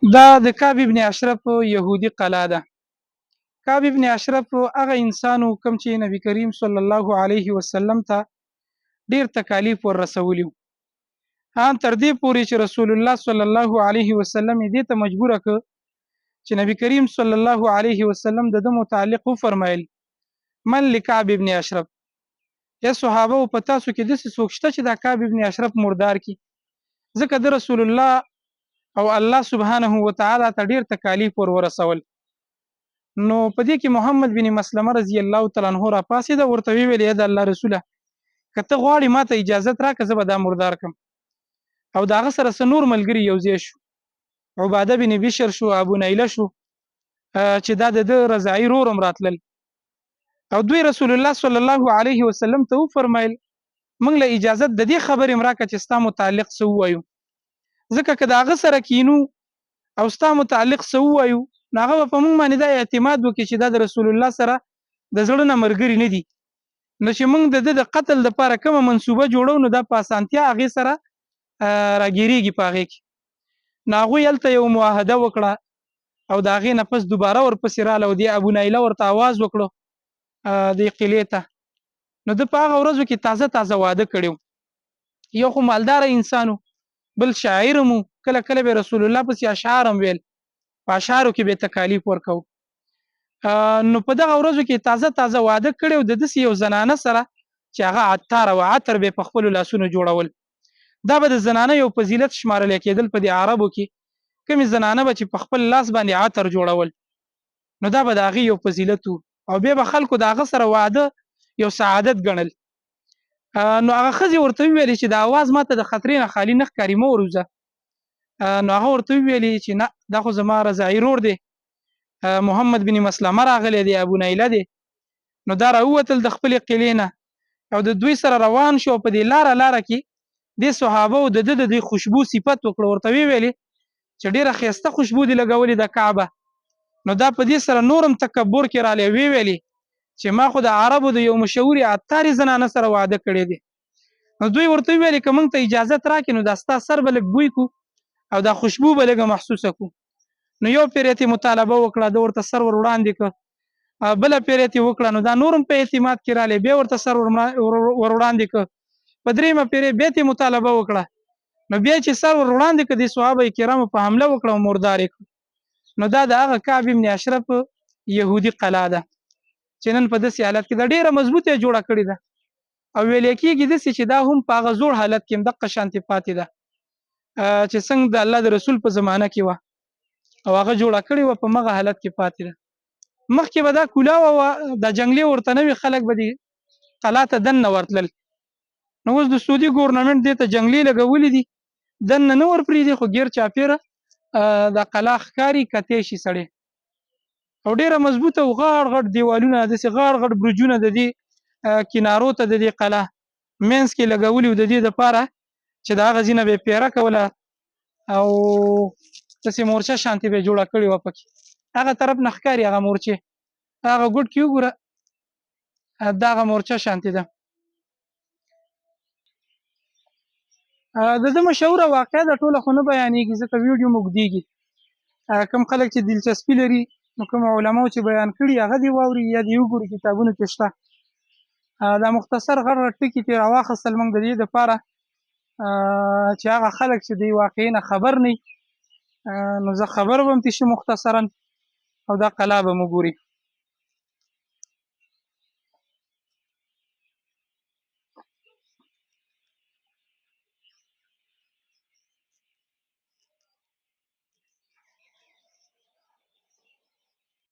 دا د کعب ابن اشرف یهودي قلا ده. کعب ابن اشرف هغه انسان و کوم چې نبی کریم صلی الله علیه وسلم ته ډیر تکالیف ور رسولي وو. ان تر دې پورې چې رسول الله صلی الله علیه وسلم یې دې ته مجبور کړ چې نبی کریم صلی الله علیه وسلم د متعلق وفرمایل من لکعب ابن اشرف، یا صحابه په تاسو کې داسې څوک شته چې دا کعب ابن اشرف مردار کی، ځکه د رسول الله او الله سبحانه وتعالى ته ډیر تکالیف ور ورسول. نو په دې کې محمد بن مسلمه رضی الله تعالی عنہ را پاسې دا ورته ویل یا د الله رسوله کته غواړي ماته اجازه راکړه زه به دا مردار کم. او دا غ سره نور ملګری یو ځای شو، عباده بن بشر شو، ابو نیله شو، چې دا د رضاعي رورم راتلل او دوی رسول الله صلی الله علیه وسلم ته فرمایل موږ له اجازه د دې خبرې مراکه چې ستا متعلق سو وایو، ځکه که دا غ سره کینو او ستا متعلق سو وایو ناغه په موږ باندې دا اعتماد وکړي چې دا د رسول الله سره د زړه نه مرګري نه دي، نو چې موږ د قتل لپاره کومه منصوبه جوړو نو دا په اسانتیا هغې سره راګیریږي په هغې کې. نو هغوی هلته یو معاهده وکړه او د هغې نه پس دوباره ورپسې راله او دې ابو نیله ورته آواز وکړو دې قلعې ته. نو ده په هغه ورځو کې تازه تازه واده کړی، یو خو مالداره انسان بل شاعر مو، کله کله به رسول الله پسې اشعار هم ویل، په اشعارو کې به تکالیف ورکو. نو په دغه ورځو کې تازه تازه واده کړی او د داسې یو زنانه سره چې هغه عطار او عطر به په خپلو لاسونو جوړول. دا به د زنانه یو فضیلت شمارل کېدل په دې عربو کې، کومې زنانه به چې په خپل لاس باندې عطر جوړول نو دا به د هغې یو فضیلت و او بیا به خلکو د هغه سره واده یو سعادت ګڼل. نو هغه ښځې ورته وویلې چې د اواز ماته د خطرې نه خالي نه ښکاري مه وروځه. نو هغه ورته وویلې چې نه دا خو زما رضاعي رور دی، محمد بن مسلمه راغلی دی، ابو نیله دی. نو دا راووتل د خپلې قلعې نه او د دوی سره روان شو. په دې لاره کې دې صحابه او د ده د خوشبو صفت وکړه، ورته ویلې چې ډېره ښایسته خوشبو دې لګولې د کعبه. نو دا په دې سره نورم تکبر کې رالی، ویلې چې ما خو د عربو د یو مشهورې عطارې زنانه سره واده کړی دی. نو دوی ورته ویلې که موږ ته اجازت راکړي نو دا ستا سر به لږ بوی کو او دا خوشبو به لږه محسوسه کو. نو یو پیرت مطالبه وکړه، د ورته سر ور وړاندې کړ، بله پیرت وکړه، نو دا نورم په اعتماد کې رالی، بیا ورته سر ور وړاندې کړ، په دریمه پیرې بیا مطالبه وکړه، نو بیا چې سر ور وړاندې کړ د صحابه کرامو په حمله وکړه او مردار یې کړ. نو دا د هغه کعب ابن اشرف یهودي قلا ده چې نن په داسې حالت کې دا ډېره مضبوطه جوړه کړې ده او ویل کېږي داسې چې دا هم په هغه زوړ حالت کې هم دقه شانتې پاتې ده چې څنګه د الله د رسول په زمانه کې وه او هغه جوړه کړې وه په مغه حالت کې پاتې ده. مخکې به دا کولاوه وه، دا جنګلې ورته نه وي، خلک به دې قلا ته دننه ورتلل. نو اوس د سعودي ګورنمنټ دې ته جنګلې لګولې دي، دننه نه ور پرېږدي خو ګیر چاپېره دا قلا ښکاري، کتی شي سړی او ډېره مضبوطه او غاړ غټ دیوالونه، داسې غاړ غټ برجونه د دې کنارو ته د دې قلا منځ کې لګولي و د دې دپاره چې د هغه ځینه به یې پیره کوله او داسې مورچه شانتې به یې جوړه کړې وه پکې، هغه طرف نه ښکاري هغه مورچې، هغه ګوټ کې وګوره دا هغه مورچه شانتې ده. د ده مشهوره واقعه ده، ټوله خو نه بیانېږي ځکه ویډیو مو اوږدېږي. کوم خلک چې دلچسپي لري نو کوم علماو چې بیان کړي هغه دې واوري یا دې وګوري، کتابونو کې شته. دا مختصر غټ غټ ټکي ترې راواخیستل موږ د دې دپاره چې هغه خلک چې دې واقعې نه خبر نه نو زه خبر به هم تشي مختصرا او دا قلا به مو ګوري.